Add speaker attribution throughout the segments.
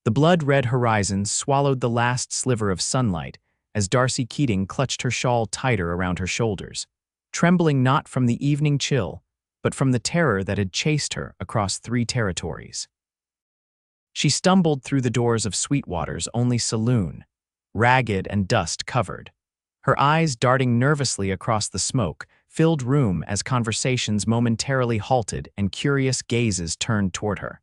Speaker 1: The blood-red horizon swallowed the last sliver of sunlight as Darcy Keating clutched her shawl tighter around her shoulders, trembling not from the evening chill, but from the terror that had chased her across 3 territories. She stumbled through the doors of Sweetwater's only saloon, ragged and dust-covered, her eyes darting nervously across the smoke-filled room as conversations momentarily halted and curious gazes turned toward her.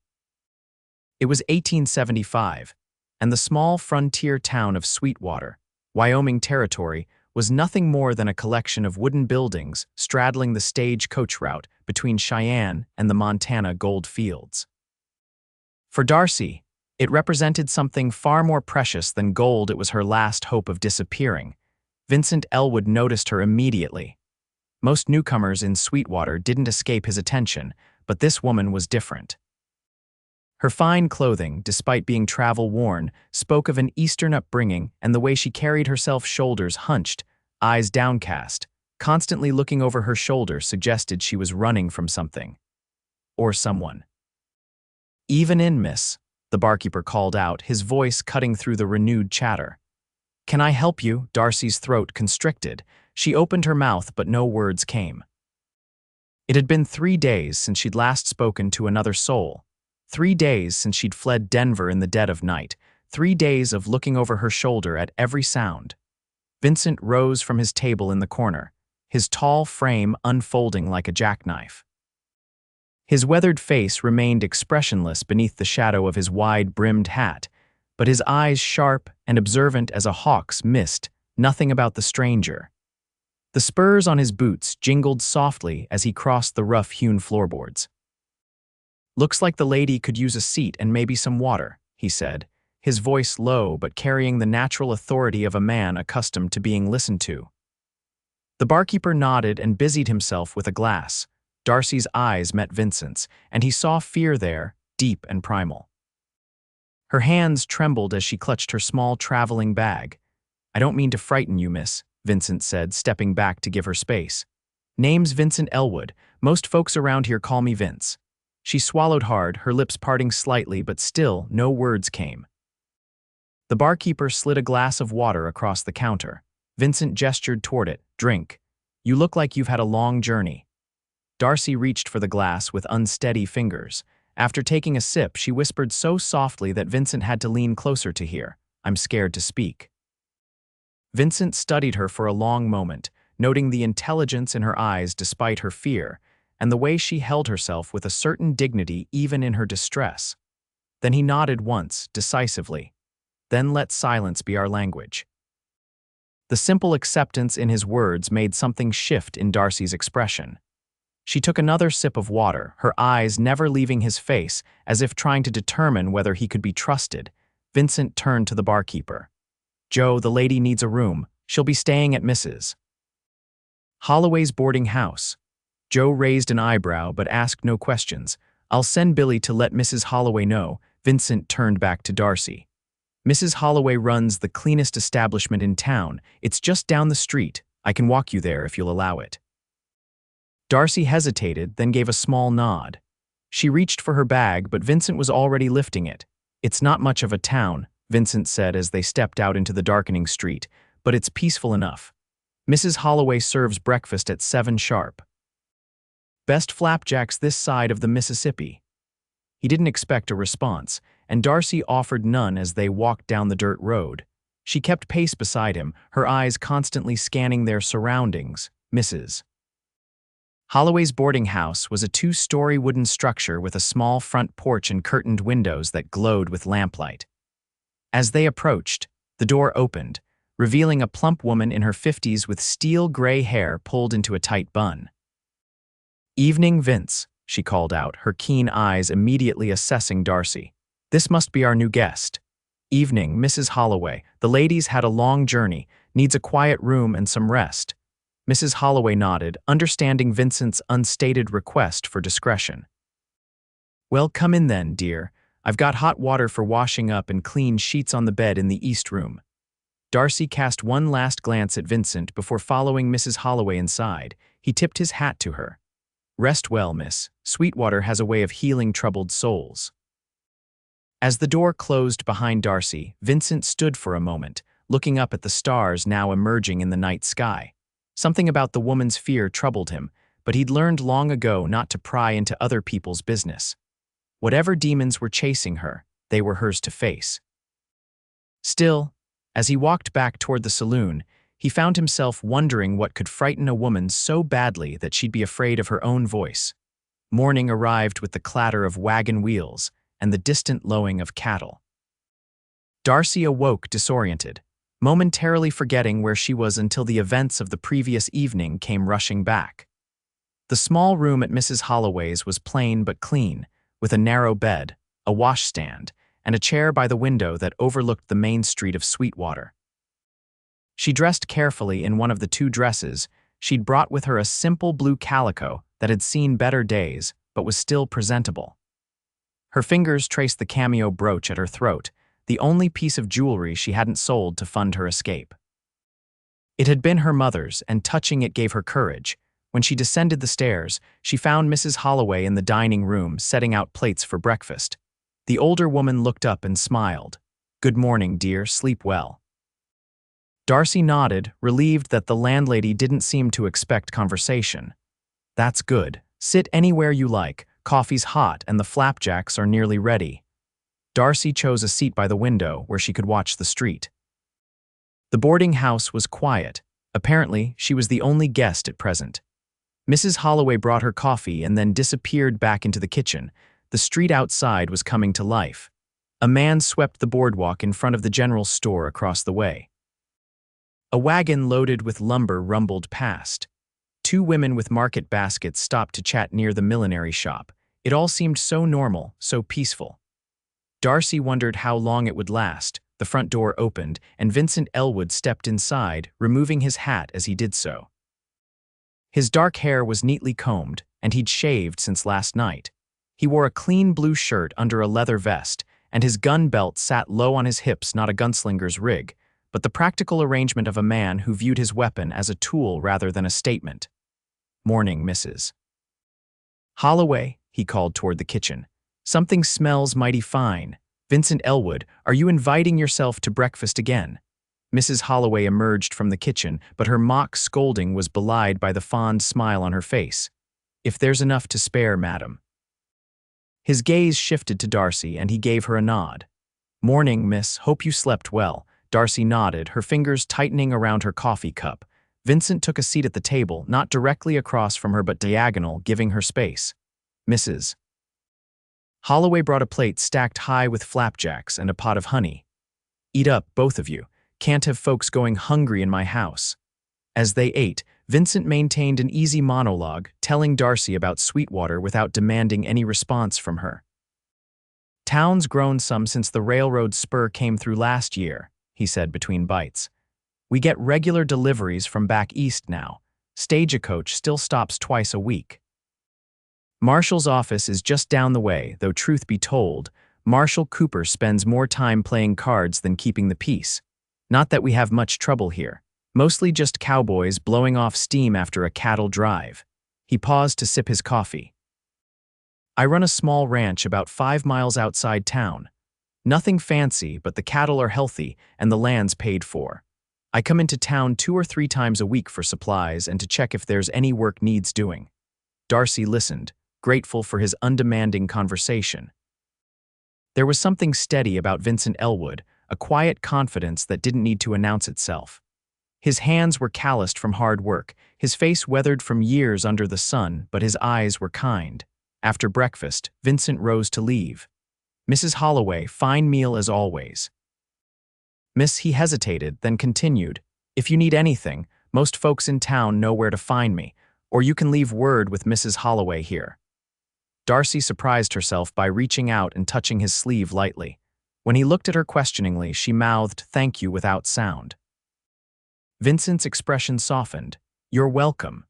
Speaker 1: It was 1875, and the small frontier town of Sweetwater, Wyoming Territory, was nothing more than a collection of wooden buildings straddling the stagecoach route between Cheyenne and the Montana gold fields. For Darcy, it represented something far more precious than gold. It was her last hope of disappearing. Vincent Ellwood noticed her immediately. Most newcomers in Sweetwater didn't escape his attention, but this woman was different. Her fine clothing, despite being travel-worn, spoke of an Eastern upbringing, and the way she carried herself, shoulders hunched, eyes downcast, constantly looking over her shoulder, suggested she was running from something. Or someone. "Even in, miss," the barkeeper called out, his voice cutting through the renewed chatter. "Can I help you?" Darcy's throat constricted. She opened her mouth, but no words came. It had been 3 days since she'd last spoken to another soul. 3 days since she'd fled Denver in the dead of night. 3 days of looking over her shoulder at every sound. Vincent rose from his table in the corner, his tall frame unfolding like a jackknife. His weathered face remained expressionless beneath the shadow of his wide-brimmed hat, but his eyes, sharp and observant as a hawk's, missed nothing about the stranger. The spurs on his boots jingled softly as he crossed the rough-hewn floorboards. "Looks like the lady could use a seat and maybe some water," he said, his voice low but carrying the natural authority of a man accustomed to being listened to. The barkeeper nodded and busied himself with a glass. Darcy's eyes met Vincent's, and he saw fear there, deep and primal. Her hands trembled as she clutched her small traveling bag. "I don't mean to frighten you, miss," Vincent said, stepping back to give her space. "Name's Vincent Ellwood. Most folks around here call me Vince." She swallowed hard, her lips parting slightly, but still no words came. The barkeeper slid a glass of water across the counter. Vincent gestured toward it. "Drink. You look like you've had a long journey." Darcy reached for the glass with unsteady fingers. After taking a sip, she whispered so softly that Vincent had to lean closer to hear, "I'm scared to speak." Vincent studied her for a long moment, noting the intelligence in her eyes despite her fear, and the way she held herself with a certain dignity even in her distress. Then he nodded once, decisively. "Then let silence be our language." The simple acceptance in his words made something shift in Darcy's expression. She took another sip of water, her eyes never leaving his face, as if trying to determine whether he could be trusted. Vincent turned to the barkeeper. "Joe, the lady needs a room. She'll be staying at Mrs. Holloway's boarding house." Joe raised an eyebrow but asked no questions. "I'll send Billy to let Mrs. Holloway know." Vincent turned back to Darcy. "Mrs. Holloway runs the cleanest establishment in town. It's just down the street. I can walk you there if you'll allow it." Darcy hesitated, then gave a small nod. She reached for her bag, but Vincent was already lifting it. "It's not much of a town," Vincent said as they stepped out into the darkening street, "but it's peaceful enough. Mrs. Holloway serves breakfast at 7 sharp. Best flapjacks this side of the Mississippi." He didn't expect a response, and Darcy offered none as they walked down the dirt road. She kept pace beside him, her eyes constantly scanning their surroundings. Mrs. Holloway's boarding house was a 2-story wooden structure with a small front porch and curtained windows that glowed with lamplight. As they approached, the door opened, revealing a plump woman in her 50s with steel-gray hair pulled into a tight bun. "Evening, Vince," she called out, her keen eyes immediately assessing Darcy. "This must be our new guest." "Evening, Mrs. Holloway. The lady's had a long journey, needs a quiet room and some rest." Mrs. Holloway nodded, understanding Vincent's unstated request for discretion. "Well, come in then, dear. I've got hot water for washing up and clean sheets on the bed in the East Room." Darcy cast one last glance at Vincent before following Mrs. Holloway inside. He tipped his hat to her. "Rest well, miss. Sweetwater has a way of healing troubled souls." As the door closed behind Darcy, Vincent stood for a moment, looking up at the stars now emerging in the night sky. Something about the woman's fear troubled him, but he'd learned long ago not to pry into other people's business. Whatever demons were chasing her, they were hers to face. Still, as he walked back toward the saloon, he found himself wondering what could frighten a woman so badly that she'd be afraid of her own voice. Morning arrived with the clatter of wagon wheels and the distant lowing of cattle. Darcy awoke disoriented, momentarily forgetting where she was until the events of the previous evening came rushing back. The small room at Mrs. Holloway's was plain but clean, with a narrow bed, a washstand, and a chair by the window that overlooked the main street of Sweetwater. She dressed carefully in one of the two dresses. She'd brought with her a simple blue calico that had seen better days but was still presentable. Her fingers traced the cameo brooch at her throat, the only piece of jewelry she hadn't sold to fund her escape. It had been her mother's, and touching it gave her courage. When she descended the stairs, she found Mrs. Holloway in the dining room setting out plates for breakfast. The older woman looked up and smiled. "Good morning, dear, sleep well." Darcy nodded, relieved that the landlady didn't seem to expect conversation. "That's good. Sit anywhere you like. Coffee's hot and the flapjacks are nearly ready." Darcy chose a seat by the window where she could watch the street. The boarding house was quiet. Apparently, she was the only guest at present. Mrs. Holloway brought her coffee and then disappeared back into the kitchen. The street outside was coming to life. A man swept the boardwalk in front of the general store across the way. A wagon loaded with lumber rumbled past. Two women with market baskets stopped to chat near the millinery shop. It all seemed so normal, so peaceful. Darcy wondered how long it would last. The front door opened, and Vincent Ellwood stepped inside, removing his hat as he did so. His dark hair was neatly combed, and he'd shaved since last night. He wore a clean blue shirt under a leather vest, and his gun belt sat low on his hips, not a gunslinger's rig, but the practical arrangement of a man who viewed his weapon as a tool rather than a statement. "Morning, Mrs. Holloway," he called toward the kitchen. "Something smells mighty fine. Vincent Ellwood, are you inviting yourself to breakfast again?" Mrs. Holloway emerged from the kitchen, but her mock scolding was belied by the fond smile on her face. "If there's enough to spare, madam." His gaze shifted to Darcy, and he gave her a nod. "Morning, miss. Hope you slept well." Darcy nodded, her fingers tightening around her coffee cup. Vincent took a seat at the table, not directly across from her but diagonal, giving her space. "Mrs. Holloway brought a plate stacked high with flapjacks and a pot of honey. "Eat up, both of you. Can't have folks going hungry in my house." As they ate, Vincent maintained an easy monologue, telling Darcy about Sweetwater without demanding any response from her. "Town's grown some since the railroad spur came through last year," he said between bites. "We get regular deliveries from back east now. Stagecoach still stops twice a week. Marshall's office is just down the way, though truth be told, Marshall Cooper spends more time playing cards than keeping the peace. Not that we have much trouble here. Mostly just cowboys blowing off steam after a cattle drive." He paused to sip his coffee. "I run a small ranch about 5 miles outside town. Nothing fancy, but the cattle are healthy and the land's paid for. I come into town 2 or 3 times a week for supplies and to check if there's any work needs doing." Darcy listened, grateful for his undemanding conversation. There was something steady about Vincent Ellwood, a quiet confidence that didn't need to announce itself. His hands were calloused from hard work, his face weathered from years under the sun, but his eyes were kind. After breakfast, Vincent rose to leave. "Mrs. Holloway, fine meal as always." "Miss," he hesitated, then continued, "if you need anything, most folks in town know where to find me, or you can leave word with Mrs. Holloway here." Darcy surprised herself by reaching out and touching his sleeve lightly. When he looked at her questioningly, she mouthed "thank you" without sound. Vincent's expression softened. "You're welcome."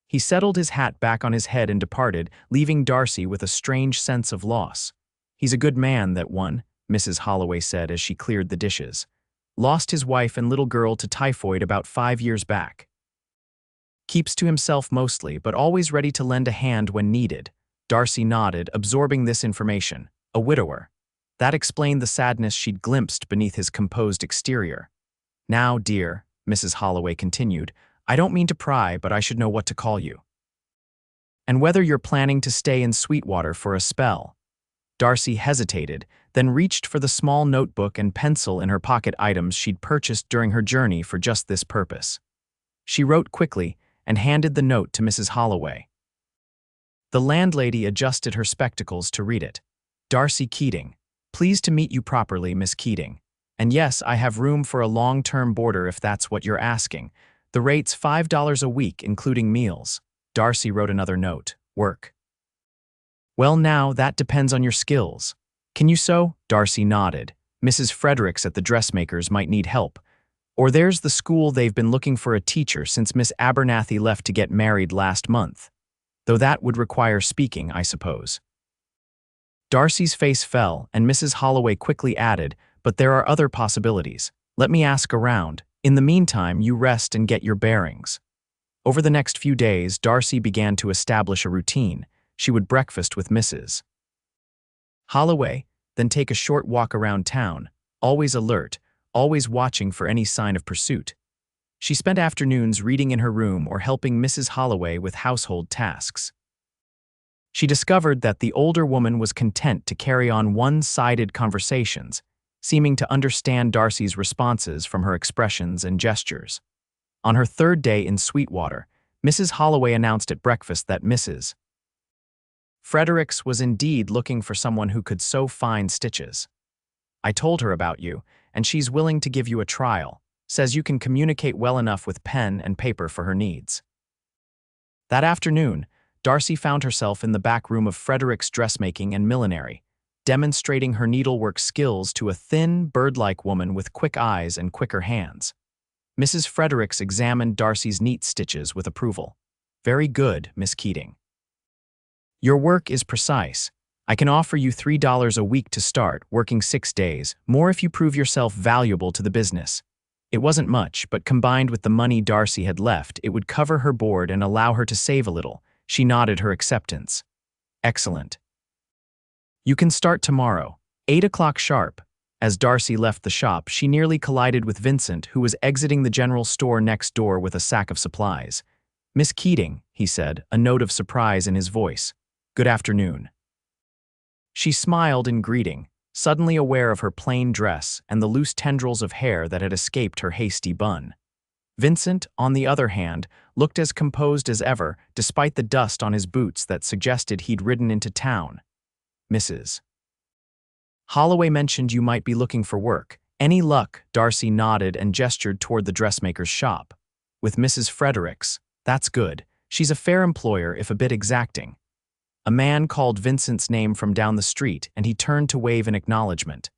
Speaker 1: He settled his hat back on his head and departed, leaving Darcy with a strange sense of loss. "He's a good man, that one," Mrs. Holloway said as she cleared the dishes. "Lost his wife and little girl to typhoid about 5 years back. Keeps to himself mostly, but always ready to lend a hand when needed." Darcy nodded, absorbing this information. "A widower." That explained the sadness she'd glimpsed beneath his composed exterior. "Now, dear," Mrs. Holloway continued, "I don't mean to pry, but I should know what to call you. And whether you're planning to stay in Sweetwater for a spell." Darcy hesitated, then reached for the small notebook and pencil in her pocket items she'd purchased during her journey for just this purpose. She wrote quickly and handed the note to Mrs. Holloway. The landlady adjusted her spectacles to read it. "Darcy Keating. Pleased to meet you properly, Miss Keating. And yes, I have room for a long-term boarder if that's what you're asking. The rate's $5 a week, including meals." Darcy wrote another note. "Work." "Well, now, that depends on your skills. Can you sew?" Darcy nodded. "Mrs. Fredericks at the dressmaker's might need help. Or there's the school, they've been looking for a teacher since Miss Abernathy left to get married last month. Though that would require speaking, I suppose." Darcy's face fell, and Mrs. Holloway quickly added, "But there are other possibilities. Let me ask around. In the meantime, you rest and get your bearings." Over the next few days, Darcy began to establish a routine. She would breakfast with Mrs. Holloway, then take a short walk around town, always alert, always watching for any sign of pursuit. She spent afternoons reading in her room or helping Mrs. Holloway with household tasks. She discovered that the older woman was content to carry on one-sided conversations, seeming to understand Darcy's responses from her expressions and gestures. On her third day in Sweetwater, Mrs. Holloway announced at breakfast that Mrs. Fredericks was indeed looking for someone who could sew fine stitches. "I told her about you, and she's willing to give you a trial. Says you can communicate well enough with pen and paper for her needs." That afternoon, Darcy found herself in the back room of Frederick's Dressmaking and Millinery, demonstrating her needlework skills to a thin, bird-like woman with quick eyes and quicker hands. Mrs. Fredericks examined Darcy's neat stitches with approval. "Very good, Miss Keating. Your work is precise. I can offer you $3 a week to start, working 6 days, more if you prove yourself valuable to the business." It wasn't much, but combined with the money Darcy had left, it would cover her board and allow her to save a little. She nodded her acceptance. "Excellent. You can start tomorrow, 8 o'clock sharp." As Darcy left the shop, she nearly collided with Vincent, who was exiting the general store next door with a sack of supplies. "Miss Keating," he said, a note of surprise in his voice. "Good afternoon." She smiled in greeting, suddenly aware of her plain dress and the loose tendrils of hair that had escaped her hasty bun. Vincent, on the other hand, looked as composed as ever, despite the dust on his boots that suggested he'd ridden into town. "Mrs. Holloway mentioned you might be looking for work. Any luck?" Darcy nodded and gestured toward the dressmaker's shop. "With Mrs. Fredericks. That's good. She's a fair employer, if a bit exacting." A man called Vincent's name from down the street, and he turned to wave in acknowledgement.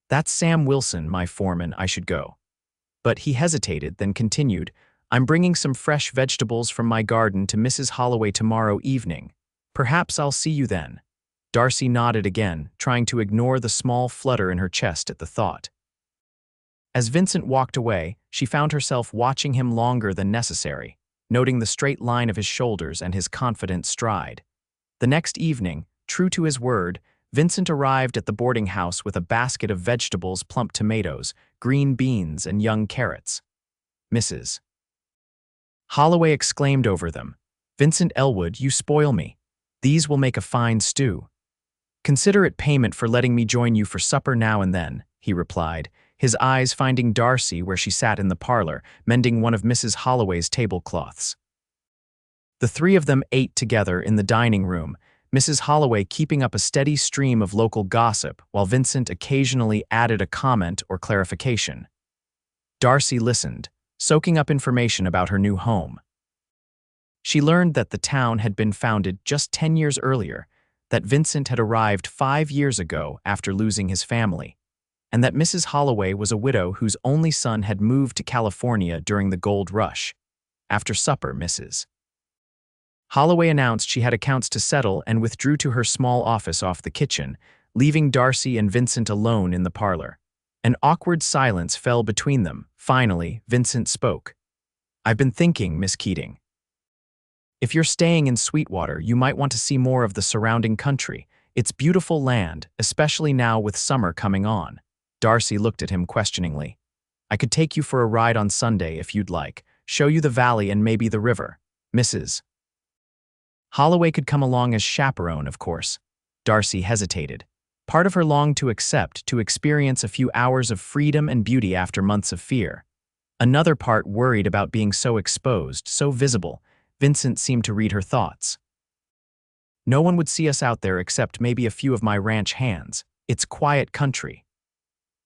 Speaker 1: "That's Sam Wilson, my foreman. I should go." But he hesitated, then continued, "I'm bringing some fresh vegetables from my garden to Mrs. Holloway tomorrow evening. Perhaps I'll see you then." Darcy nodded again, trying to ignore the small flutter in her chest at the thought. As Vincent walked away, she found herself watching him longer than necessary, noting the straight line of his shoulders and his confident stride. The next evening, true to his word, Vincent arrived at the boarding house with a basket of vegetables, plump tomatoes, green beans, and young carrots. "Mrs. Holloway exclaimed over them. "Vincent Ellwood, you spoil me. These will make a fine stew." "Consider it payment for letting me join you for supper now and then," he replied, his eyes finding Darcy where she sat in the parlor, mending one of Mrs. Holloway's tablecloths. The three of them ate together in the dining room, Mrs. Holloway keeping up a steady stream of local gossip while Vincent occasionally added a comment or clarification. Darcy listened, soaking up information about her new home. She learned that the town had been founded just 10 years earlier, that Vincent had arrived 5 years ago after losing his family, and that Mrs. Holloway was a widow whose only son had moved to California during the gold rush. After supper, Mrs. Holloway announced she had accounts to settle and withdrew to her small office off the kitchen, leaving Darcy and Vincent alone in the parlor. An awkward silence fell between them. Finally, Vincent spoke. "I've been thinking, Miss Keating. If you're staying in Sweetwater, you might want to see more of the surrounding country. It's beautiful land, especially now with summer coming on. Darcy looked at him questioningly. I could take you for a ride on Sunday if you'd like, show you the valley and maybe the river. Mrs. Holloway could come along as chaperone, of course. Darcy hesitated. Part of her longed to experience a few hours of freedom and beauty after months of fear. Another part worried about being so exposed, so visible. Vincent seemed to read her thoughts. No one would see us out there except maybe a few of my ranch hands. It's quiet country.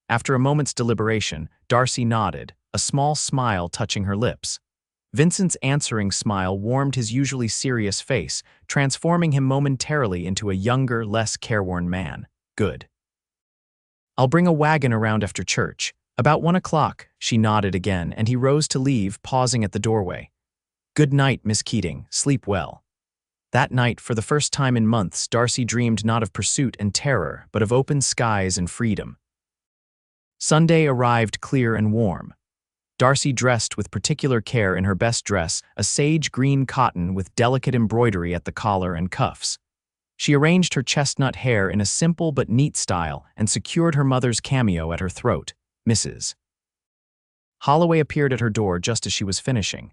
Speaker 1: After a moment's deliberation, Darcy nodded, a small smile touching her lips. Vincent's answering smile warmed his usually serious face, transforming him momentarily into a younger, less careworn man. Good. I'll bring a wagon around after church. About 1 o'clock, she nodded again, and he rose to leave, pausing at the doorway. Good night, Miss Keating. Sleep well. That night, for the first time in months, Darcy dreamed not of pursuit and terror, but of open skies and freedom. Sunday arrived clear and warm. Darcy dressed with particular care in her best dress, a sage green cotton with delicate embroidery at the collar and cuffs. She arranged her chestnut hair in a simple but neat style and secured her mother's cameo at her throat, Mrs. Holloway appeared at her door just as she was finishing.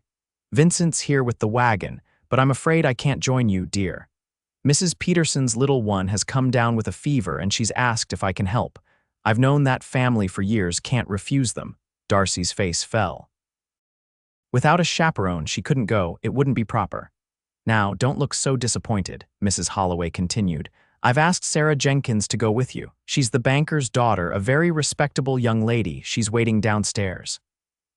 Speaker 1: Vincent's here with the wagon, but I'm afraid I can't join you, dear. Mrs. Peterson's little one has come down with a fever and she's asked if I can help. I've known that family for years, can't refuse them. Darcy's face fell. Without a chaperone, she couldn't go, it wouldn't be proper. Now, don't look so disappointed, Mrs. Holloway continued. I've asked Sarah Jenkins to go with you. She's the banker's daughter, a very respectable young lady. She's waiting downstairs.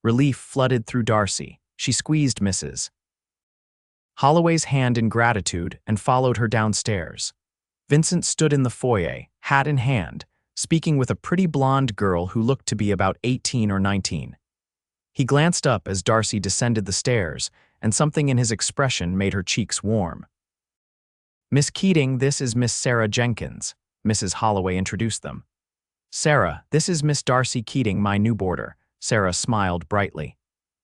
Speaker 1: Relief flooded through Darcy. She squeezed Mrs. Holloway's hand in gratitude and followed her downstairs. Vincent stood in the foyer, hat in hand, speaking with a pretty blonde girl who looked to be about 18 or 19. He glanced up as Darcy descended the stairs, and something in his expression made her cheeks warm. Miss Keating, this is Miss Sarah Jenkins, Mrs. Holloway introduced them. Sarah, this is Miss Darcy Keating, my new boarder. Sarah smiled brightly.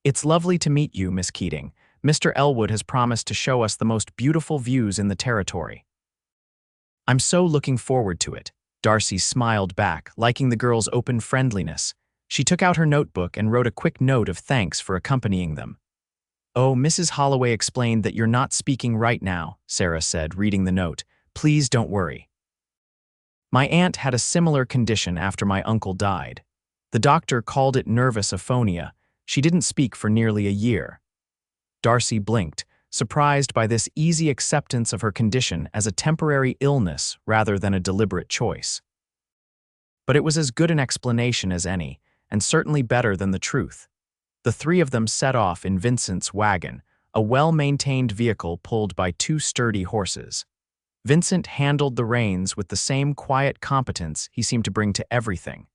Speaker 1: It's lovely to meet you, Miss Keating. Mr. Ellwood has promised to show us the most beautiful views in the territory. I'm so looking forward to it. Darcy smiled back, liking the girl's open friendliness. She took out her notebook and wrote a quick note of thanks for accompanying them. Oh, Mrs. Holloway explained that you're not speaking right now, Sarah said, reading the note. Please don't worry. My aunt had a similar condition after my uncle died. The doctor called it nervous aphonia. She didn't speak for nearly a year. Darcy blinked, surprised by this easy acceptance of her condition as a temporary illness rather than a deliberate choice. But it was as good an explanation as any, and certainly better than the truth. The three of them set off in Vincent's wagon, a well-maintained vehicle pulled by 2 sturdy horses. Vincent handled the reins with the same quiet competence he seemed to bring to everything.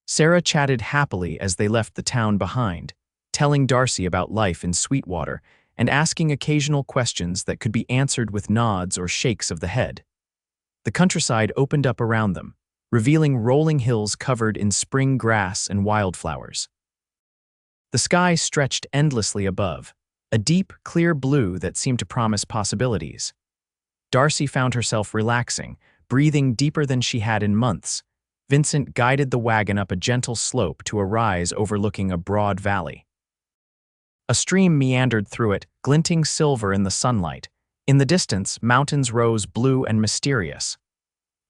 Speaker 1: Sarah chatted happily as they left the town behind, telling Darcy about life in Sweetwater and asking occasional questions that could be answered with nods or shakes of the head. The countryside opened up around them, revealing rolling hills covered in spring grass and wildflowers. The sky stretched endlessly above, a deep, clear blue that seemed to promise possibilities. Darcy found herself relaxing, breathing deeper than she had in months. Vincent guided the wagon up a gentle slope to a rise overlooking a broad valley. A stream meandered through it, glinting silver in the sunlight. In the distance, mountains rose blue and mysterious.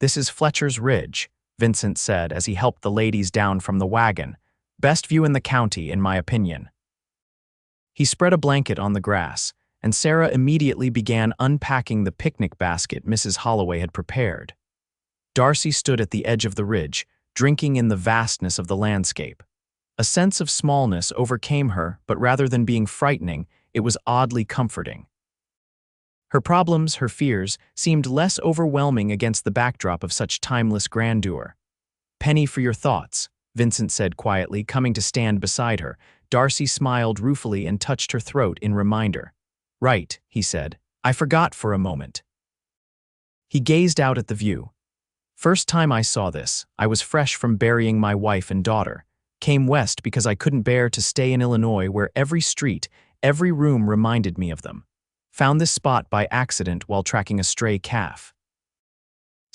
Speaker 1: This is Fletcher's Ridge, Vincent said as he helped the ladies down from the wagon. Best view in the county, in my opinion. He spread a blanket on the grass, and Sarah immediately began unpacking the picnic basket Mrs. Holloway had prepared. Darcy stood at the edge of the ridge, drinking in the vastness of the landscape. A sense of smallness overcame her, but rather than being frightening, it was oddly comforting. Her problems, her fears, seemed less overwhelming against the backdrop of such timeless grandeur. Penny for your thoughts, Vincent said quietly, coming to stand beside her. Darcy smiled ruefully and touched her throat in reminder. Right, he said. I forgot for a moment. He gazed out at the view. First time I saw this, I was fresh from burying my wife and daughter. Came west because I couldn't bear to stay in Illinois where every street, every room reminded me of them. Found this spot by accident while tracking a stray calf.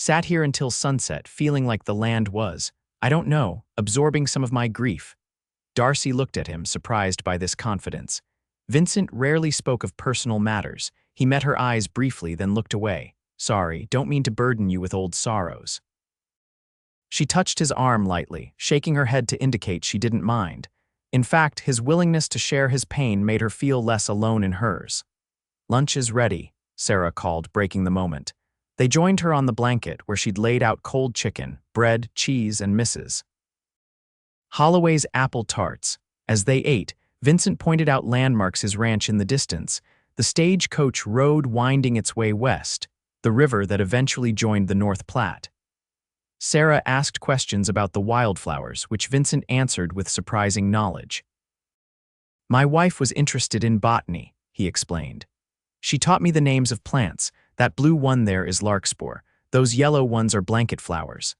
Speaker 1: Sat here until sunset, feeling like the land was, I don't know, absorbing some of my grief. Darcy looked at him, surprised by this confidence. Vincent rarely spoke of personal matters. He met her eyes briefly, then looked away. Sorry, don't mean to burden you with old sorrows. She touched his arm lightly, shaking her head to indicate she didn't mind. In fact, his willingness to share his pain made her feel less alone in hers. Lunch is ready, Sarah called, breaking the moment. They joined her on the blanket, where she'd laid out cold chicken, bread, cheese, and Mrs. Holloway's apple tarts. As they ate, Vincent pointed out landmarks his ranch in the distance, the stagecoach road winding its way west, the river that eventually joined the North Platte. Sarah asked questions about the wildflowers, which Vincent answered with surprising knowledge. My wife was interested in botany, he explained. She taught me the names of plants. That blue one there is larkspur. Those yellow ones are blanket flowers.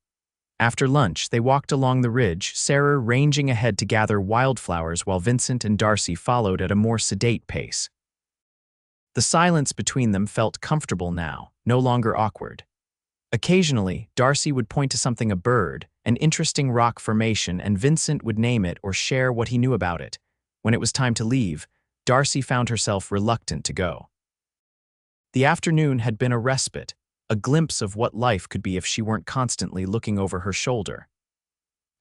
Speaker 1: After lunch, they walked along the ridge, Sarah ranging ahead to gather wildflowers while Vincent and Darcy followed at a more sedate pace. The silence between them felt comfortable now, no longer awkward. Occasionally, Darcy would point to something, a bird, an interesting rock formation, and Vincent would name it or share what he knew about it. When it was time to leave, Darcy found herself reluctant to go. The afternoon had been a respite, a glimpse of what life could be if she weren't constantly looking over her shoulder.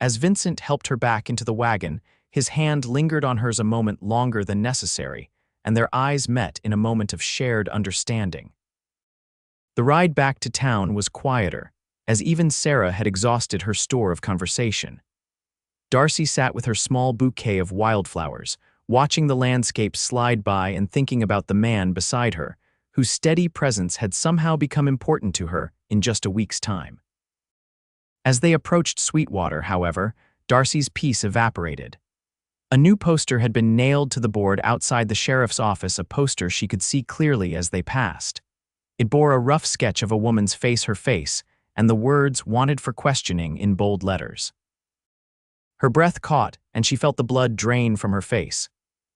Speaker 1: As Vincent helped her back into the wagon, his hand lingered on hers a moment longer than necessary, and their eyes met in a moment of shared understanding. The ride back to town was quieter, as even Sarah had exhausted her store of conversation. Darcy sat with her small bouquet of wildflowers, watching the landscape slide by and thinking about the man beside her, whose steady presence had somehow become important to her in just a week's time. As they approached Sweetwater, however, Darcy's peace evaporated. A new poster had been nailed to the board outside the sheriff's office, a poster she could see clearly as they passed. It bore a rough sketch of a woman's face, her face, and the words "wanted for questioning" in bold letters. Her breath caught, and she felt the blood drain from her face.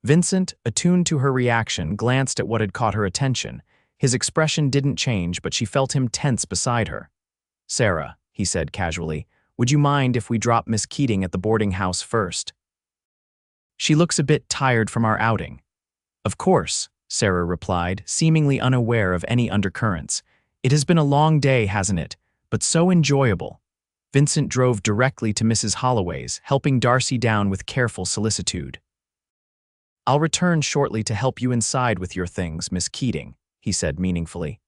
Speaker 1: Vincent, attuned to her reaction, glanced at what had caught her attention. His expression didn't change, but she felt him tense beside her. Sarah, he said casually, would you mind if we drop Miss Keating at the boarding house first? She looks a bit tired from our outing. Of course, Sarah replied, seemingly unaware of any undercurrents. It has been a long day, hasn't it? But so enjoyable. Vincent drove directly to Mrs. Holloway's, helping Darcy down with careful solicitude. I'll return shortly to help you inside with your things, Miss Keating, he said meaningfully.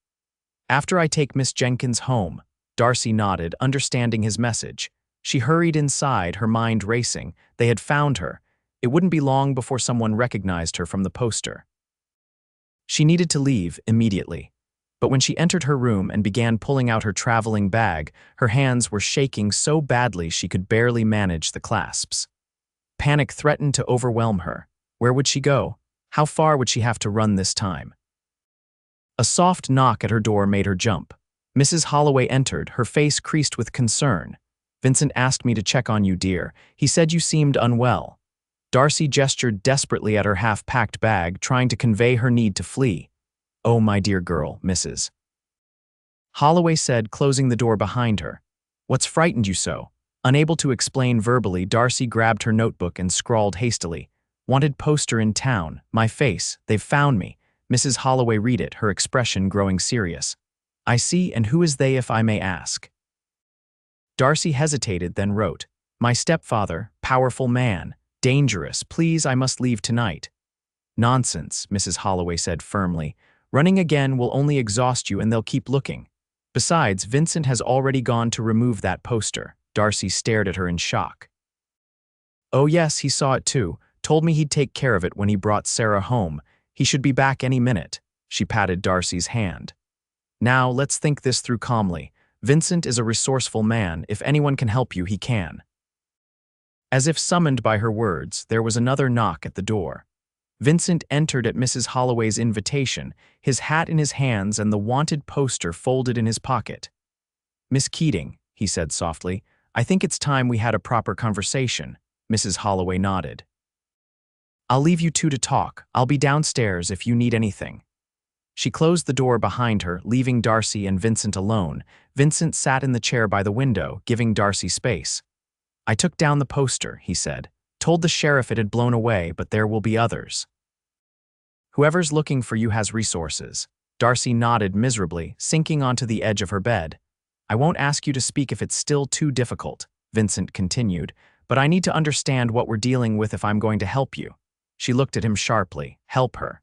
Speaker 1: After I take Miss Jenkins home, Darcy nodded, understanding his message. She hurried inside, her mind racing. They had found her. It wouldn't be long before someone recognized her from the poster. She needed to leave immediately. But when she entered her room and began pulling out her traveling bag, her hands were shaking so badly she could barely manage the clasps. Panic threatened to overwhelm her. Where would she go? How far would she have to run this time? A soft knock at her door made her jump. Mrs. Holloway entered, her face creased with concern. Vincent asked me to check on you, dear. He said you seemed unwell. Darcy gestured desperately at her half-packed bag, trying to convey her need to flee. Oh, my dear girl, Mrs. Holloway said, closing the door behind her. What's frightened you so? Unable to explain verbally, Darcy grabbed her notebook and scrawled hastily. Wanted poster in town. My face. They've found me. Mrs. Holloway read it, her expression growing serious. I see, and who is they, if I may ask? Darcy hesitated, then wrote, My stepfather, powerful man, dangerous. Please, I must leave tonight. Nonsense, Mrs. Holloway said firmly. Running again will only exhaust you and they'll keep looking. Besides, Vincent has already gone to remove that poster. Darcy stared at her in shock. Oh yes, he saw it too. Told me he'd take care of it when he brought Sarah home. He should be back any minute. She patted Darcy's hand. Now, let's think this through calmly. Vincent is a resourceful man. If anyone can help you, he can. As if summoned by her words, there was another knock at the door. Vincent entered at Mrs. Holloway's invitation, his hat in his hands and the wanted poster folded in his pocket. Miss Keating, he said softly, I think it's time we had a proper conversation. Mrs. Holloway nodded. I'll leave you two to talk. I'll be downstairs if you need anything. She closed the door behind her, leaving Darcy and Vincent alone. Vincent sat in the chair by the window, giving Darcy space. "I took down the poster," he said. "Told the sheriff it had blown away, but there will be others. Whoever's looking for you has resources." Darcy nodded miserably, sinking onto the edge of her bed. "I won't ask you to speak if it's still too difficult," Vincent continued, "but I need to understand what we're dealing with if I'm going to help you." She looked at him sharply. Help her?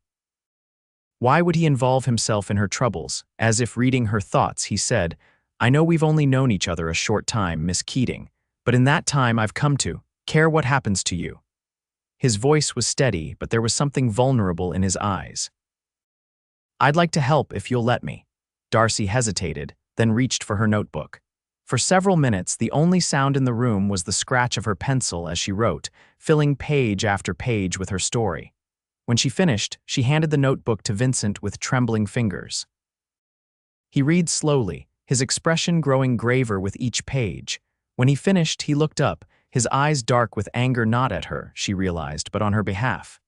Speaker 1: Why would he involve himself in her troubles? As if reading her thoughts, he said, "I know we've only known each other a short time, Miss Keating, but in that time I've come to care what happens to you." His voice was steady, but there was something vulnerable in his eyes. "I'd like to help if you'll let me." Darcy hesitated, then reached for her notebook. For several minutes, the only sound in the room was the scratch of her pencil as she wrote, filling page after page with her story. When she finished, she handed the notebook to Vincent with trembling fingers. He read slowly, his expression growing graver with each page. When he finished, he looked up, his eyes dark with anger, not at her, she realized, but on her behalf.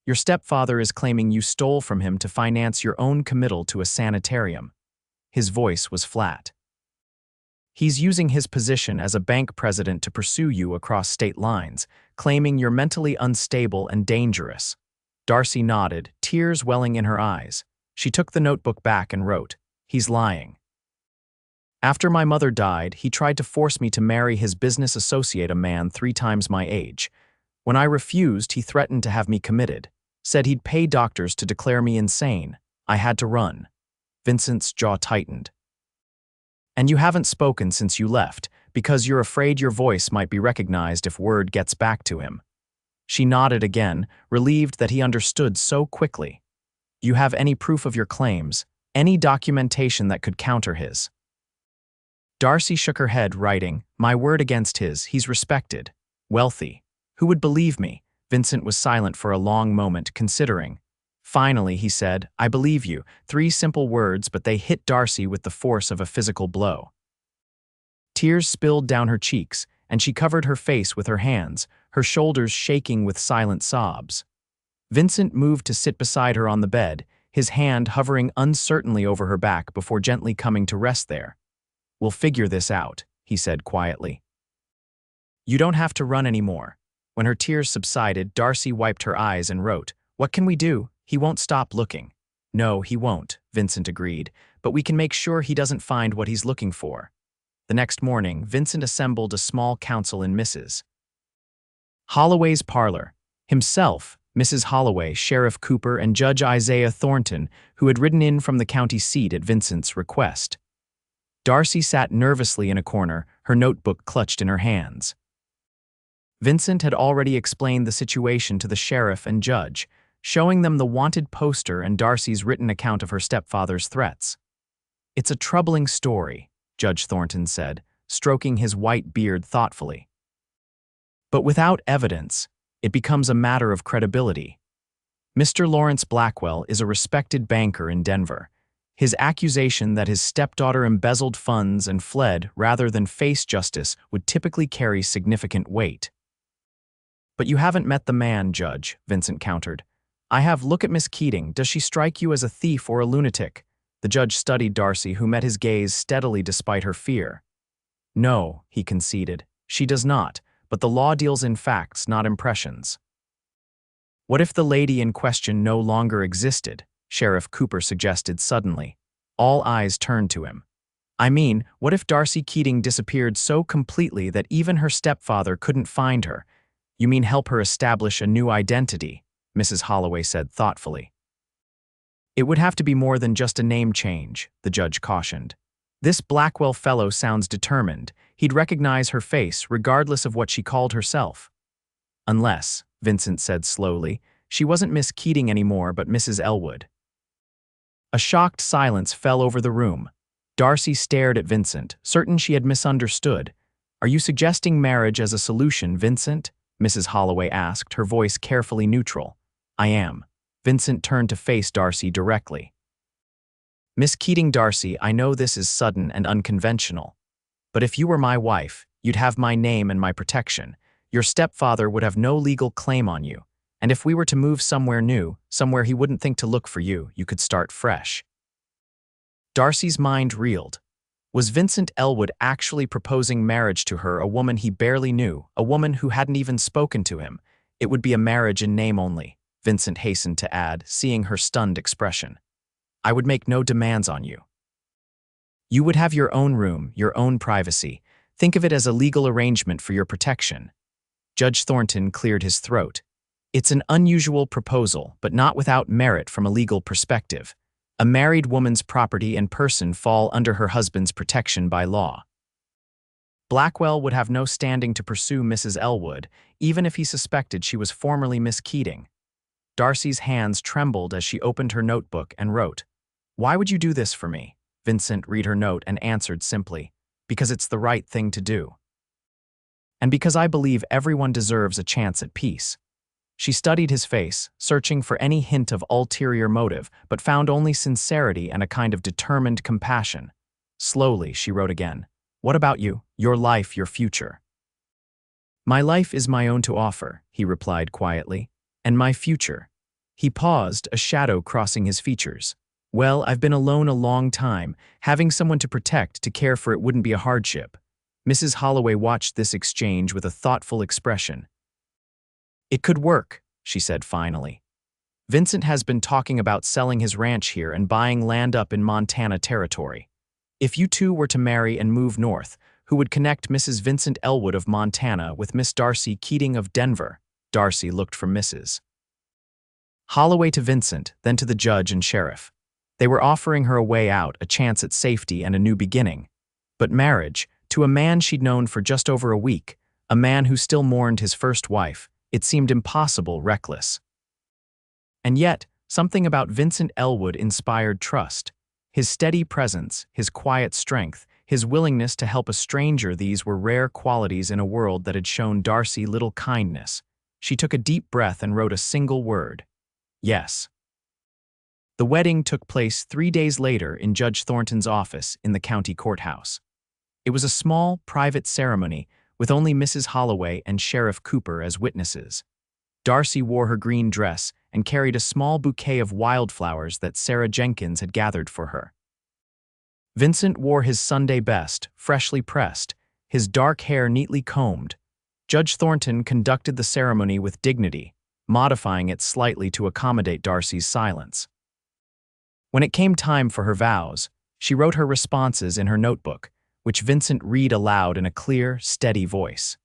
Speaker 1: "Your stepfather is claiming you stole from him to finance your own committal to a sanitarium." His voice was flat. "He's using his position as a bank president to pursue you across state lines, claiming you're mentally unstable and dangerous." Darcy nodded, tears welling in her eyes. She took the notebook back and wrote, "He's lying. After my mother died, he tried to force me to marry his business associate, a man 3 times my age. When I refused, he threatened to have me committed, said he'd pay doctors to declare me insane. I had to run." Vincent's jaw tightened. "And you haven't spoken since you left, because you're afraid your voice might be recognized if word gets back to him." She nodded again, relieved that he understood so quickly. "You have any proof of your claims, any documentation that could counter his?" Darcy shook her head, writing, "My word against his. He's respected, wealthy. Who would believe me?" Vincent was silent for a long moment, considering. Finally, he said, "I believe you." 3 simple words, but they hit Darcy with the force of a physical blow. Tears spilled down her cheeks, and she covered her face with her hands, her shoulders shaking with silent sobs. Vincent moved to sit beside her on the bed, his hand hovering uncertainly over her back before gently coming to rest there. "We'll figure this out," he said quietly. "You don't have to run anymore." When her tears subsided, Darcy wiped her eyes and wrote, "What can we do? He won't stop looking." "No, he won't," Vincent agreed, "but we can make sure he doesn't find what he's looking for." The next morning, Vincent assembled a small council in Mrs. Holloway's parlor. Himself, Mrs. Holloway, Sheriff Cooper, and Judge Isaiah Thornton, who had ridden in from the county seat at Vincent's request. Darcy sat nervously in a corner, her notebook clutched in her hands. Vincent had already explained the situation to the sheriff and judge, showing them the wanted poster and Darcy's written account of her stepfather's threats. "It's a troubling story," Judge Thornton said, stroking his white beard thoughtfully. "But without evidence, it becomes a matter of credibility. Mr. Lawrence Blackwell is a respected banker in Denver. His accusation that his stepdaughter embezzled funds and fled rather than face justice would typically carry significant weight." "But you haven't met the man, Judge," Vincent countered. "I have. Look at Miss Keating. Does she strike you as a thief or a lunatic?" The judge studied Darcy, who met his gaze steadily despite her fear. "No," he conceded, "she does not, but the law deals in facts, not impressions." "What if the lady in question no longer existed?" Sheriff Cooper suggested suddenly. All eyes turned to him. "I mean, what if Darcy Keating disappeared so completely that even her stepfather couldn't find her?" "You mean help her establish a new identity?" Mrs. Holloway said thoughtfully. "It would have to be more than just a name change," the judge cautioned. "This Blackwell fellow sounds determined. He'd recognize her face, regardless of what she called herself." "Unless," Vincent said slowly, "she wasn't Miss Keating anymore but Mrs. Ellwood." A shocked silence fell over the room. Darcy stared at Vincent, certain she had misunderstood. "Are you suggesting marriage as a solution, Vincent?" Mrs. Holloway asked, her voice carefully neutral. "I am." Vincent turned to face Darcy directly. "Miss Keating, Darcy, I know this is sudden and unconventional, but if you were my wife, you'd have my name and my protection. Your stepfather would have no legal claim on you. And if we were to move somewhere new, somewhere he wouldn't think to look for you, you could start fresh. Darcy's mind reeled. Was Vincent Ellwood actually proposing marriage to her, a woman he barely knew, a woman who hadn't even spoken to him? It would be a marriage in name only, Vincent hastened to add, seeing her stunned expression. I would make no demands on you. You would have your own room, your own privacy. Think of it as a legal arrangement for your protection. Judge Thornton cleared his throat. It's an unusual proposal, but not without merit from a legal perspective. A married woman's property and person fall under her husband's protection by law. Blackwell would have no standing to pursue Mrs. Ellwood, even if he suspected she was formerly Miss Keating. Darcy's hands trembled as she opened her notebook and wrote, "Why would you do this for me?" Vincent read her note and answered simply, "Because it's the right thing to do. And because I believe everyone deserves a chance at peace." She studied his face, searching for any hint of ulterior motive, but found only sincerity and a kind of determined compassion. Slowly, she wrote again, "What about you, your life, your future?" "My life is my own to offer," he replied quietly. "And my future?" He paused, a shadow crossing his features. "Well, I've been alone a long time. Having someone to protect, to care for it wouldn't be a hardship." Mrs. Holloway watched this exchange with a thoughtful expression. "It could work," she said finally. "Vincent has been talking about selling his ranch here and buying land up in Montana territory. If you two were to marry and move north, who would connect Mrs. Vincent Ellwood of Montana with Miss Darcy Keating of Denver?" Darcy looked from Mrs. Holloway to Vincent, then to the judge and sheriff. They were offering her a way out, a chance at safety and a new beginning. But marriage, to a man she'd known for just over a week, a man who still mourned his first wife, it seemed impossible, reckless. And yet, something about Vincent Ellwood inspired trust. His steady presence, his quiet strength, his willingness to help a stranger, these were rare qualities in a world that had shown Darcy little kindness. She took a deep breath and wrote a single word. Yes. The wedding took place 3 days later in Judge Thornton's office in the county courthouse. It was a small, private ceremony with only Mrs. Holloway and Sheriff Cooper as witnesses. Darcy wore her green dress and carried a small bouquet of wildflowers that Sarah Jenkins had gathered for her. Vincent wore his Sunday best, freshly pressed, his dark hair neatly combed. Judge Thornton conducted the ceremony with dignity, modifying it slightly to accommodate Darcy's silence. When it came time for her vows, she wrote her responses in her notebook, which Vincent read aloud in a clear, steady voice.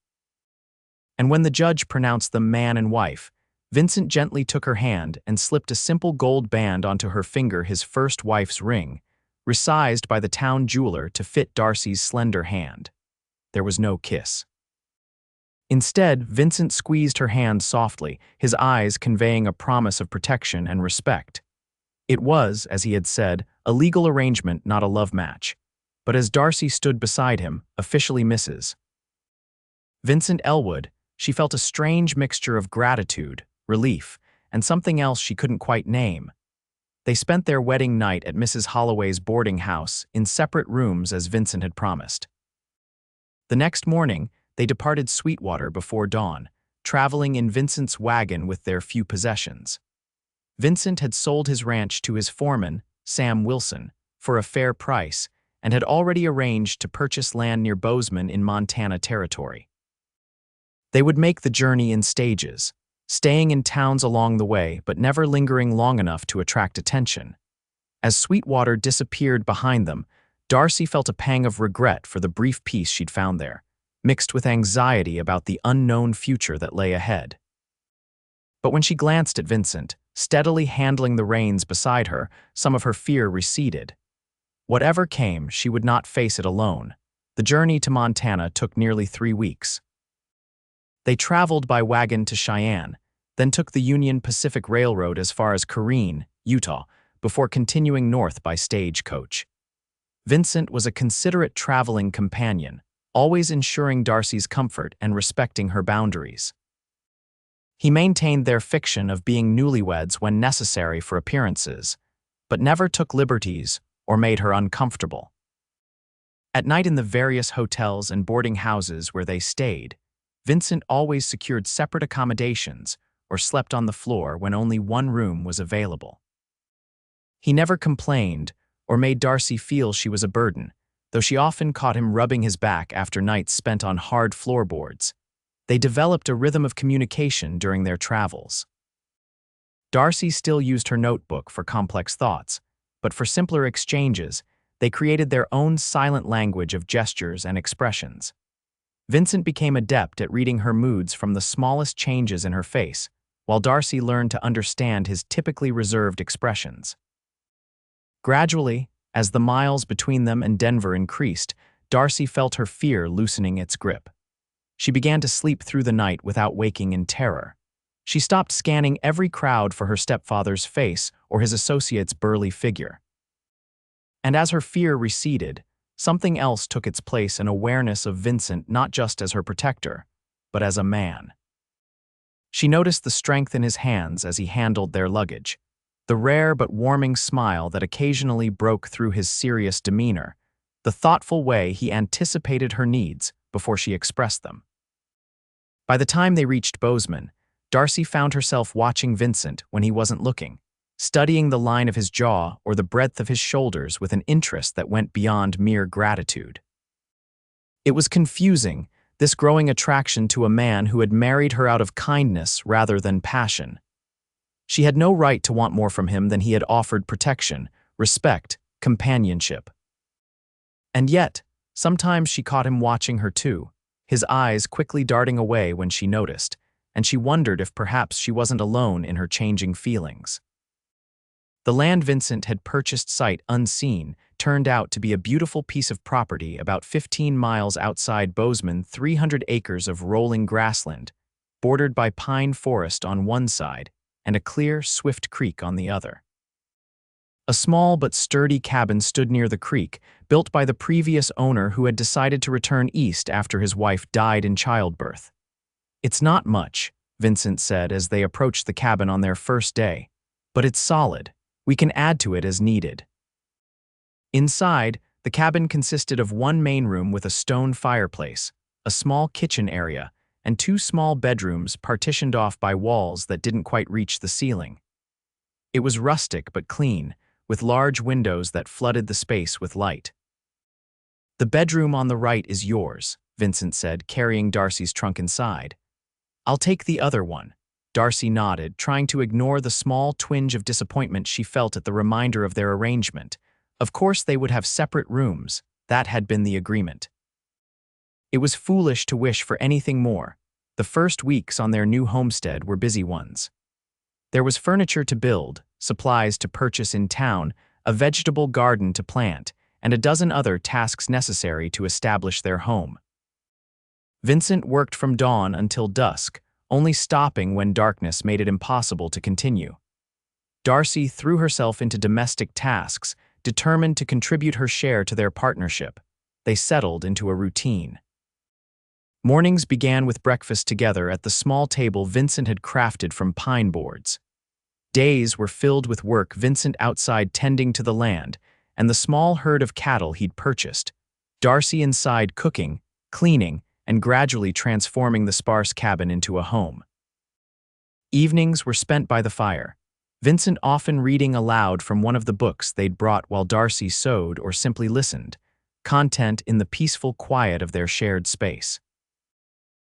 Speaker 1: And when the judge pronounced them man and wife, Vincent gently took her hand and slipped a simple gold band onto her finger, his first wife's ring, resized by the town jeweler to fit Darcy's slender hand. There was no kiss. Instead, Vincent squeezed her hand softly, his eyes conveying a promise of protection and respect. It was, as he had said, a legal arrangement, not a love match. But as Darcy stood beside him, officially Mrs. Vincent Ellwood, she felt a strange mixture of gratitude, relief, and something else she couldn't quite name. They spent their wedding night at Mrs. Holloway's boarding house in separate rooms as Vincent had promised. The next morning, they departed Sweetwater before dawn, traveling in Vincent's wagon with their few possessions. Vincent had sold his ranch to his foreman, Sam Wilson, for a fair price, and had already arranged to purchase land near Bozeman in Montana territory. They would make the journey in stages, staying in towns along the way but never lingering long enough to attract attention. As Sweetwater disappeared behind them, Darcy felt a pang of regret for the brief peace she'd found there, mixed with anxiety about the unknown future that lay ahead. But when she glanced at Vincent, steadily handling the reins beside her, some of her fear receded. Whatever came, she would not face it alone. The journey to Montana took nearly 3 weeks. They traveled by wagon to Cheyenne, then took the Union Pacific Railroad as far as Kareen, Utah, before continuing north by stagecoach. Vincent was a considerate traveling companion, always ensuring Darcy's comfort and respecting her boundaries. He maintained their fiction of being newlyweds when necessary for appearances, but never took liberties or made her uncomfortable. At night in the various hotels and boarding houses where they stayed, Vincent always secured separate accommodations, or slept on the floor when only one room was available. He never complained or made Darcy feel she was a burden, though she often caught him rubbing his back after nights spent on hard floorboards. They developed a rhythm of communication during their travels. Darcy still used her notebook for complex thoughts, but for simpler exchanges, they created their own silent language of gestures and expressions. Vincent became adept at reading her moods from the smallest changes in her face, while Darcy learned to understand his typically reserved expressions. Gradually, as the miles between them and Denver increased, Darcy felt her fear loosening its grip. She began to sleep through the night without waking in terror. She stopped scanning every crowd for her stepfather's face or his associate's burly figure. And as her fear receded, something else took its place, an awareness of Vincent not just as her protector, but as a man. She noticed the strength in his hands as he handled their luggage, the rare but warming smile that occasionally broke through his serious demeanor, the thoughtful way he anticipated her needs before she expressed them. By the time they reached Bozeman, Darcy found herself watching Vincent when he wasn't looking, studying the line of his jaw or the breadth of his shoulders with an interest that went beyond mere gratitude. It was confusing, this growing attraction to a man who had married her out of kindness rather than passion. She had no right to want more from him than he had offered: protection, respect, companionship. And yet, sometimes she caught him watching her too, his eyes quickly darting away when she noticed, and she wondered if perhaps she wasn't alone in her changing feelings. The land Vincent had purchased sight unseen turned out to be a beautiful piece of property about 15 miles outside Bozeman, 300 acres of rolling grassland, bordered by pine forest on one side and a clear, swift creek on the other. A small but sturdy cabin stood near the creek, built by the previous owner who had decided to return east after his wife died in childbirth. "It's not much," Vincent said as they approached the cabin on their first day, "but it's solid. We can add to it as needed." Inside, the cabin consisted of one main room with a stone fireplace, a small kitchen area, and two small bedrooms partitioned off by walls that didn't quite reach the ceiling. It was rustic but clean, with large windows that flooded the space with light. "The bedroom on the right is yours," Vincent said, carrying Darcy's trunk inside. "I'll take the other one." Darcy nodded, trying to ignore the small twinge of disappointment she felt at the reminder of their arrangement. Of course they would have separate rooms. That had been the agreement. It was foolish to wish for anything more. The first weeks on their new homestead were busy ones. There was furniture to build, supplies to purchase in town, a vegetable garden to plant, and a dozen other tasks necessary to establish their home. Vincent worked from dawn until dusk, only stopping when darkness made it impossible to continue. Darcy threw herself into domestic tasks, determined to contribute her share to their partnership. They settled into a routine. Mornings began with breakfast together at the small table Vincent had crafted from pine boards. Days were filled with work, Vincent outside tending to the land and the small herd of cattle he'd purchased, Darcy inside cooking, cleaning, and gradually transforming the sparse cabin into a home. Evenings were spent by the fire, Vincent often reading aloud from one of the books they'd brought while Darcy sewed or simply listened, content in the peaceful quiet of their shared space.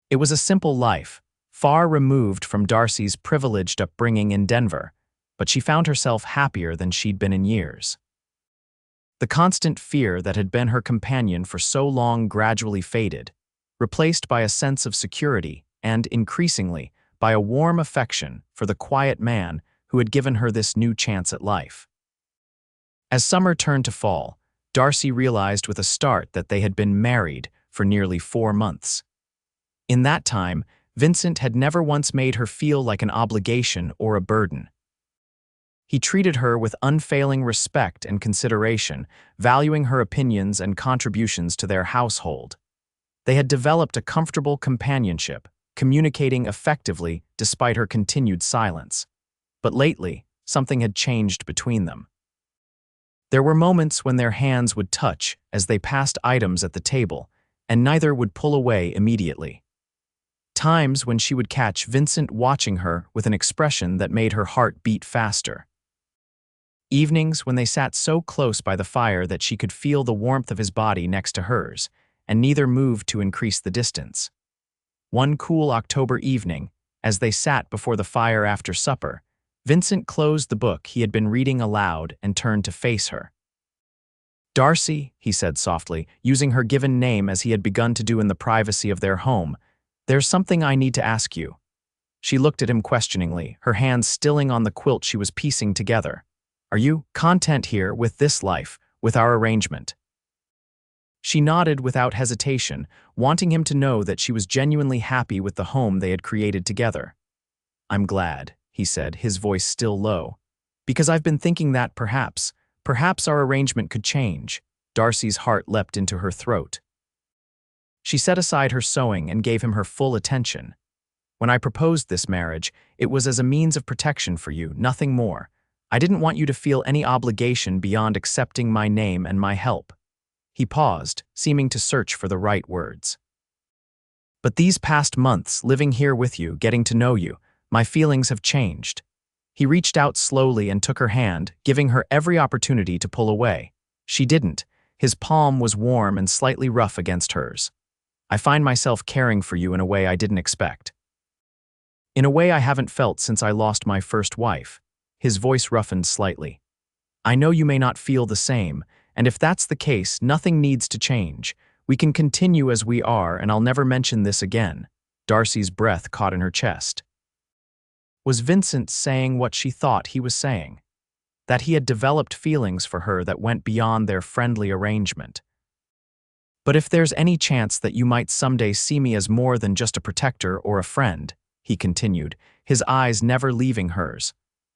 Speaker 1: It was a simple life, far removed from Darcy's privileged upbringing in Denver, but she found herself happier than she'd been in years. The constant fear that had been her companion for so long gradually faded, replaced by a sense of security and, increasingly, by a warm affection for the quiet man who had given her this new chance at life. As summer turned to fall, Darcy realized with a start that they had been married for nearly 4 months. In that time, Vincent had never once made her feel like an obligation or a burden. He treated her with unfailing respect and consideration, valuing her opinions and contributions to their household. They had developed a comfortable companionship, communicating effectively despite her continued silence. But lately, something had changed between them. There were moments when their hands would touch as they passed items at the table, and neither would pull away immediately. times when she would catch Vincent watching her with an expression that made her heart beat faster. Evenings when they sat so close by the fire that she could feel the warmth of his body next to hers, and neither moved to increase the distance. One cool October evening, as they sat before the fire after supper, Vincent closed the book he had been reading aloud and turned to face her. "Darcy," he said softly, using her given name as he had begun to do in the privacy of their home, "there's something I need to ask you." She looked at him questioningly, her hands stilling on the quilt she was piecing together. "Are you content here with this life, with our arrangement?" She nodded without hesitation, wanting him to know that she was genuinely happy with the home they had created together. "I'm glad," he said, his voice still low, "because I've been thinking that perhaps our arrangement could change." Darcy's heart leapt into her throat. She set aside her sewing and gave him her full attention. "When I proposed this marriage, it was as a means of protection for you, nothing more. I didn't want you to feel any obligation beyond accepting my name and my help." He paused, seeming to search for the right words. "But these past months, living here with you, getting to know you, my feelings have changed." He reached out slowly and took her hand, giving her every opportunity to pull away. She didn't. His palm was warm and slightly rough against hers. "I find myself caring for you in a way I didn't expect. In a way I haven't felt since I lost my first wife." His voice roughened slightly. "I know you may not feel the same, and if that's the case, nothing needs to change. We can continue as we are, and I'll never mention this again." Darcy's breath caught in her chest. Was Vincent saying what she thought he was saying? That he had developed feelings for her that went beyond their friendly arrangement? "But if there's any chance that you might someday see me as more than just a protector or a friend," he continued, his eyes never leaving hers,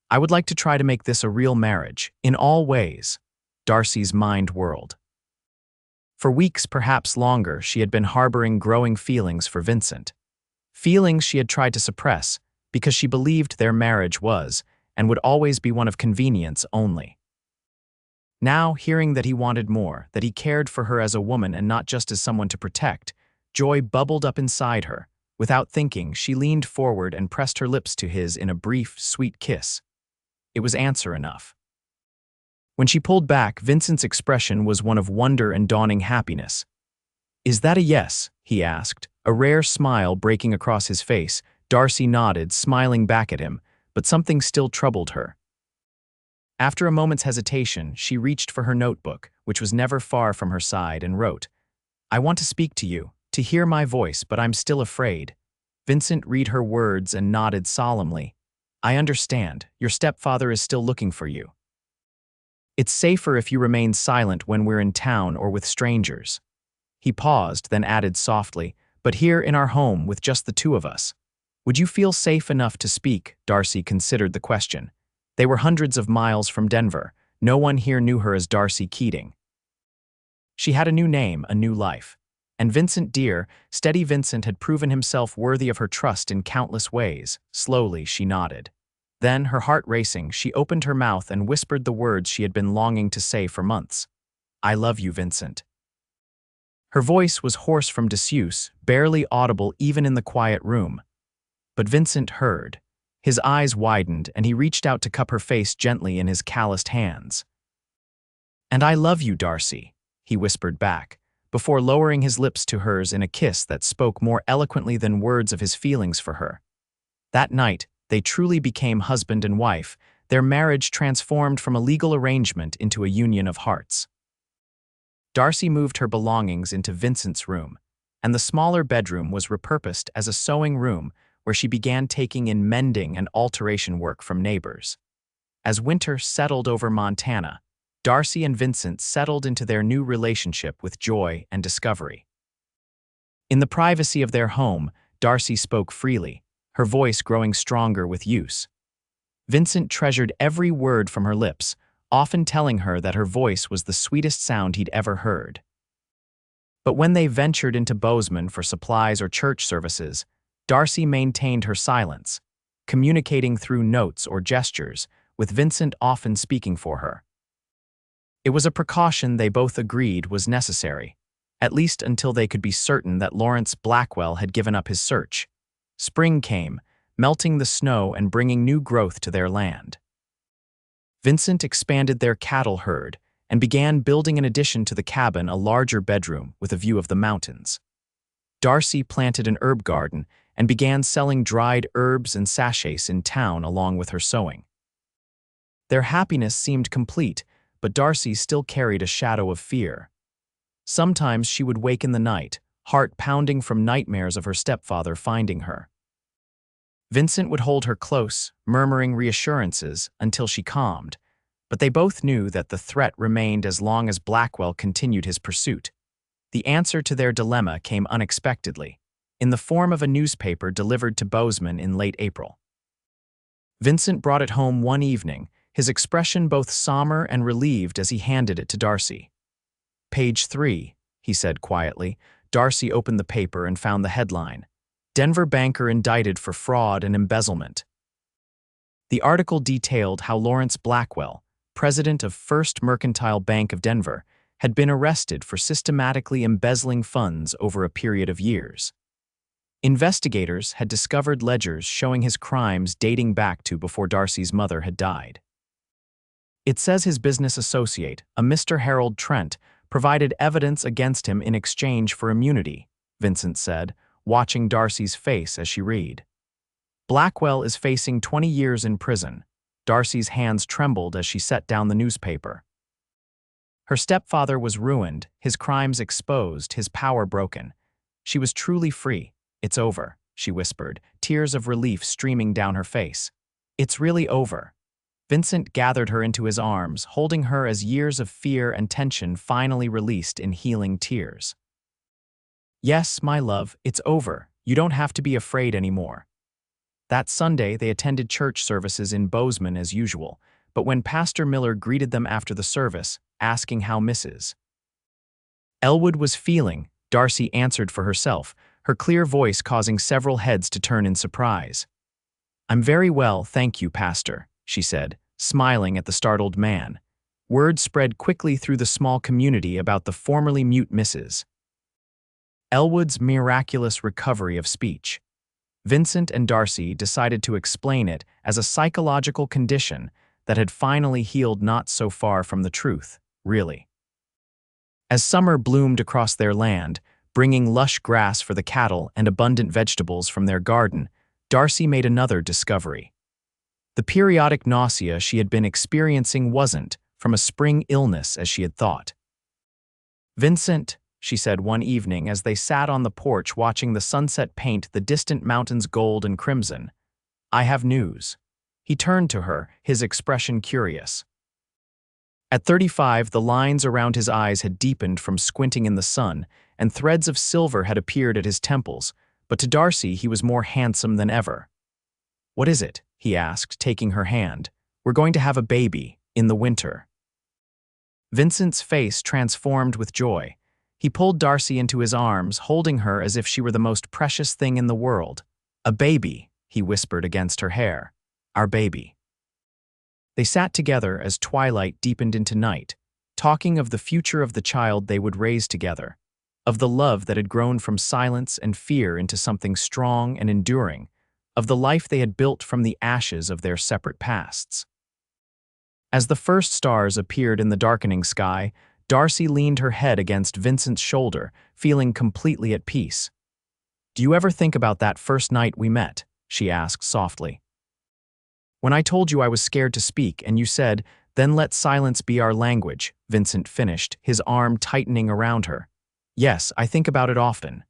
Speaker 1: "I would like to try to make this a real marriage, in all ways." Darcy's mind whirled. For weeks, perhaps longer, she had been harboring growing feelings for Vincent. Feelings she had tried to suppress, because she believed their marriage was, and would always be, one of convenience only. Now, hearing that he wanted more, that he cared for her as a woman and not just as someone to protect, joy bubbled up inside her. Without thinking, she leaned forward and pressed her lips to his in a brief, sweet kiss. It was answer enough. When she pulled back, Vincent's expression was one of wonder and dawning happiness. "Is that a yes?" he asked, a rare smile breaking across his face. Darcy nodded, smiling back at him, but something still troubled her. After a moment's hesitation, she reached for her notebook, which was never far from her side, and wrote, "I want to speak to you, to hear my voice, but I'm still afraid." Vincent read her words and nodded solemnly. "I understand. Your stepfather is still looking for you. It's safer if you remain silent when we're in town or with strangers." He paused, then added softly, "But here in our home with just the two of us. Would you feel safe enough to speak?" Darcy considered the question. They were hundreds of miles from Denver. No one here knew her as Darcy Keating. She had a new name, a new life. And Vincent, dear, steady Vincent, had proven himself worthy of her trust in countless ways. Slowly, she nodded. Then, her heart racing, she opened her mouth and whispered the words she had been longing to say for months. "I love you, Vincent." Her voice was hoarse from disuse, barely audible even in the quiet room. But Vincent heard. His eyes widened, and he reached out to cup her face gently in his calloused hands. "And I love you, Darcy," he whispered back, before lowering his lips to hers in a kiss that spoke more eloquently than words of his feelings for her. That night, they truly became husband and wife, their marriage transformed from a legal arrangement into a union of hearts. Darcy moved her belongings into Vincent's room, and the smaller bedroom was repurposed as a sewing room where she began taking in mending and alteration work from neighbors. As winter settled over Montana, Darcy and Vincent settled into their new relationship with joy and discovery. In the privacy of their home, Darcy spoke freely, her voice growing stronger with use. Vincent treasured every word from her lips, often telling her that her voice was the sweetest sound he'd ever heard. But when they ventured into Bozeman for supplies or church services, Darcy maintained her silence, communicating through notes or gestures, with Vincent often speaking for her. It was a precaution they both agreed was necessary, at least until they could be certain that Lawrence Blackwell had given up his search. Spring came, melting the snow and bringing new growth to their land. Vincent expanded their cattle herd and began building in addition to the cabin a larger bedroom with a view of the mountains. Darcy planted an herb garden and began selling dried herbs and sachets in town along with her sewing. Their happiness seemed complete, but Darcy still carried a shadow of fear. Sometimes she would wake in the night, heart pounding from nightmares of her stepfather finding her. Vincent would hold her close, murmuring reassurances until she calmed, but they both knew that the threat remained as long as Blackwell continued his pursuit. The answer to their dilemma came unexpectedly, in the form of a newspaper delivered to Bozeman in late April. Vincent brought it home one evening, his expression both somber and relieved as he handed it to Darcy. "Page 3, he said quietly. Darcy opened the paper and found the headline, "Denver Banker Indicted for Fraud and Embezzlement." The article detailed how Lawrence Blackwell, president of First Mercantile Bank of Denver, had been arrested for systematically embezzling funds over a period of years. Investigators had discovered ledgers showing his crimes dating back to before Darcy's mother had died. It says his business associate, a Mr. Harold Trent, provided evidence against him in exchange for immunity, Vincent said, watching Darcy's face as she read. Blackwell is facing 20 years in prison. Darcy's hands trembled as she set down the newspaper. Her stepfather was ruined, his crimes exposed, his power broken. She was truly free. "It's over," she whispered, tears of relief streaming down her face. "It's really over." Vincent gathered her into his arms, holding her as years of fear and tension finally released in healing tears. "Yes, my love, it's over. You don't have to be afraid anymore." That Sunday, they attended church services in Bozeman as usual, but when Pastor Miller greeted them after the service, asking how Mrs. Ellwood was feeling, Darcy answered for herself, her clear voice causing several heads to turn in surprise. "I'm very well, thank you, Pastor," she said, smiling at the startled man. Word spread quickly through the small community about the formerly mute Mrs. Ellwood's miraculous recovery of speech. Vincent and Darcy decided to explain it as a psychological condition that had finally healed not so far from the truth, really. As summer bloomed across their land, bringing lush grass for the cattle and abundant vegetables from their garden, Darcy made another discovery. The periodic nausea she had been experiencing wasn't from a spring illness as she had thought. "Vincent," she said one evening as they sat on the porch watching the sunset paint the distant mountains gold and crimson, "I have news." He turned to her, his expression curious. At 35, the lines around his eyes had deepened from squinting in the sun, and threads of silver had appeared at his temples, but to Darcy he was more handsome than ever. "What is it?" he asked, taking her hand. "We're going to have a baby, in the winter." Vincent's face transformed with joy. He pulled Darcy into his arms, holding her as if she were the most precious thing in the world. "A baby," he whispered against her hair. "Our baby." They sat together as twilight deepened into night, talking of the future of the child they would raise together, of the love that had grown from silence and fear into something strong and enduring, of the life they had built from the ashes of their separate pasts. As the first stars appeared in the darkening sky, Darcy leaned her head against Vincent's shoulder, feeling completely at peace. "Do you ever think about that first night we met?" she asked softly. "When I told you I was scared to speak and you said, 'Then let silence be our language,'" Vincent finished, his arm tightening around her. "Yes, I think about it often."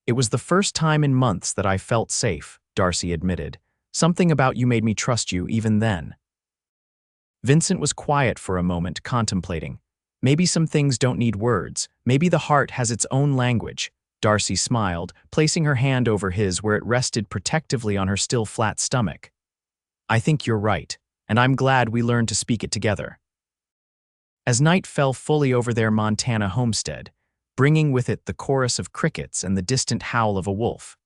Speaker 1: "It was the first time in months that I felt safe," Darcy admitted. "Something about you made me trust you even then." Vincent was quiet for a moment, contemplating. Maybe some things don't need words. Maybe the heart has its own language. Darcy smiled, placing her hand over his where it rested protectively on her still flat stomach. "I think you're right, and I'm glad we learned to speak it together." As night fell fully over their Montana homestead, bringing with it the chorus of crickets and the distant howl of a wolf,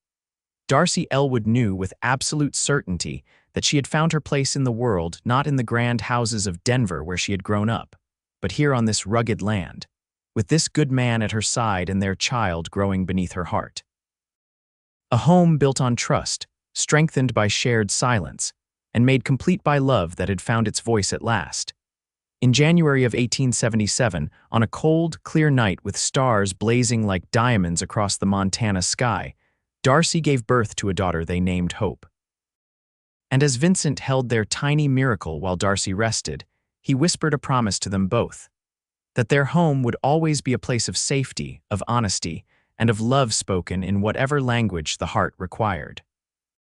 Speaker 1: Darcy Ellwood knew with absolute certainty that she had found her place in the world not in the grand houses of Denver where she had grown up, but here on this rugged land, with this good man at her side and their child growing beneath her heart. A home built on trust, strengthened by shared silence, and made complete by love that had found its voice at last. In January of 1877, on a cold, clear night with stars blazing like diamonds across the Montana sky, Darcy gave birth to a daughter they named Hope. And as Vincent held their tiny miracle while Darcy rested, he whispered a promise to them both, that their home would always be a place of safety, of honesty, and of love spoken in whatever language the heart required.